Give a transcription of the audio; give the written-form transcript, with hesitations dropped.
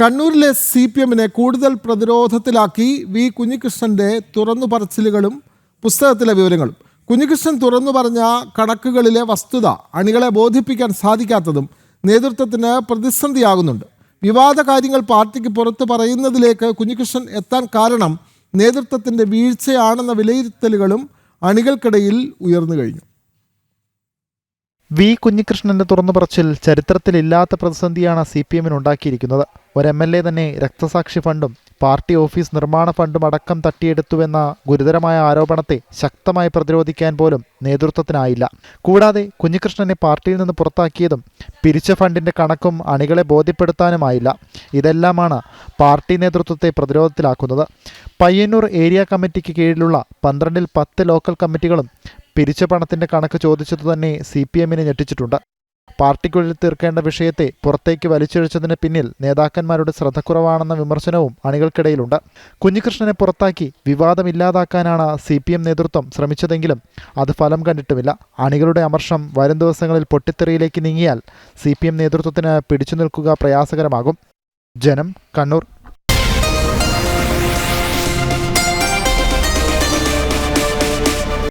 കണ്ണൂരിലെ CPM-നെ കൂടുതൽ പ്രതിരോധത്തിലാക്കി വി കുഞ്ഞികൃഷ്ണന്റെ തുറന്നു പറച്ചിലുകളും പുസ്തകത്തിലെ വിവരങ്ങളും. കുഞ്ഞികൃഷ്ണൻ തുറന്നു പറഞ്ഞ കണക്കുകളിലെ വസ്തുത അണികളെ ബോധിപ്പിക്കാൻ സാധിക്കാത്തതും നേതൃത്വത്തിന് പ്രതിസന്ധിയാകുന്നുണ്ട്. വിവാദ കാര്യങ്ങൾ പാർട്ടിക്ക് പുറത്ത് പറയുന്നതിലേക്ക് കുഞ്ഞികൃഷ്ണൻ എത്താൻ കാരണം നേതൃത്വത്തിൻ്റെ വീഴ്ചയാണെന്ന വിലയിരുത്തലുകളും അണികൾക്കിടയിൽ ഉയർന്നു കഴിഞ്ഞു. വി കുഞ്ഞികൃഷ്ണന്റെ തുറന്നു പറച്ചിൽ ചരിത്രത്തിലില്ലാത്ത പ്രതിസന്ധിയാണ് CPM-ന് ഉണ്ടാക്കിയിരിക്കുന്നത്. ഒരു MLA തന്നെ രക്തസാക്ഷി ഫണ്ടും പാർട്ടി ഓഫീസ് നിർമ്മാണ ഫണ്ടും അടക്കം തട്ടിയെടുത്തുവെന്ന ഗുരുതരമായ ആരോപണത്തെ ശക്തമായി പ്രതിരോധിക്കാൻ പോലും നേതൃത്വത്തിനായില്ല. കൂടാതെ കുഞ്ഞികൃഷ്ണനെ പാർട്ടിയിൽ നിന്ന് പുറത്താക്കിയതും പിരിച്ച ഫണ്ടിന്റെ കണക്കും അണികളെ ബോധ്യപ്പെടുത്താനുമായില്ല. ഇതെല്ലാമാണ് പാർട്ടി നേതൃത്വത്തെ പ്രതിരോധത്തിലാക്കുന്നത്. പയ്യന്നൂർ ഏരിയ കമ്മിറ്റിക്ക് കീഴിലുള്ള 12-ൽ 10 ലോക്കൽ കമ്മിറ്റികളും പിരിച്ച പണത്തിന്റെ കണക്ക് ചോദിച്ചതു തന്നെ CPM-നെ ഞെട്ടിച്ചിട്ടുണ്ട്. പാർട്ടിക്കുള്ളിൽ തീർക്കേണ്ട വിഷയത്തെ പുറത്തേക്ക് വലിച്ചിഴച്ചതിന് പിന്നിൽ നേതാക്കന്മാരുടെ ശ്രദ്ധക്കുറവാണെന്ന വിമർശനവും അണികൾക്കിടയിലുണ്ട്. കുഞ്ഞികൃഷ്ണനെ പുറത്താക്കി വിവാദമില്ലാതാക്കാനാണ് CPM നേതൃത്വം ശ്രമിച്ചതെങ്കിലും അത് ഫലം കണ്ടിട്ടുമില്ല. അണികളുടെ അമർഷം വരും ദിവസങ്ങളിൽ പൊട്ടിത്തെറിയിലേക്ക് നീങ്ങിയാൽ CPM നേതൃത്വത്തിന് പിടിച്ചു നിൽക്കുക പ്രയാസകരമാകും. ജനം, കണ്ണൂർ.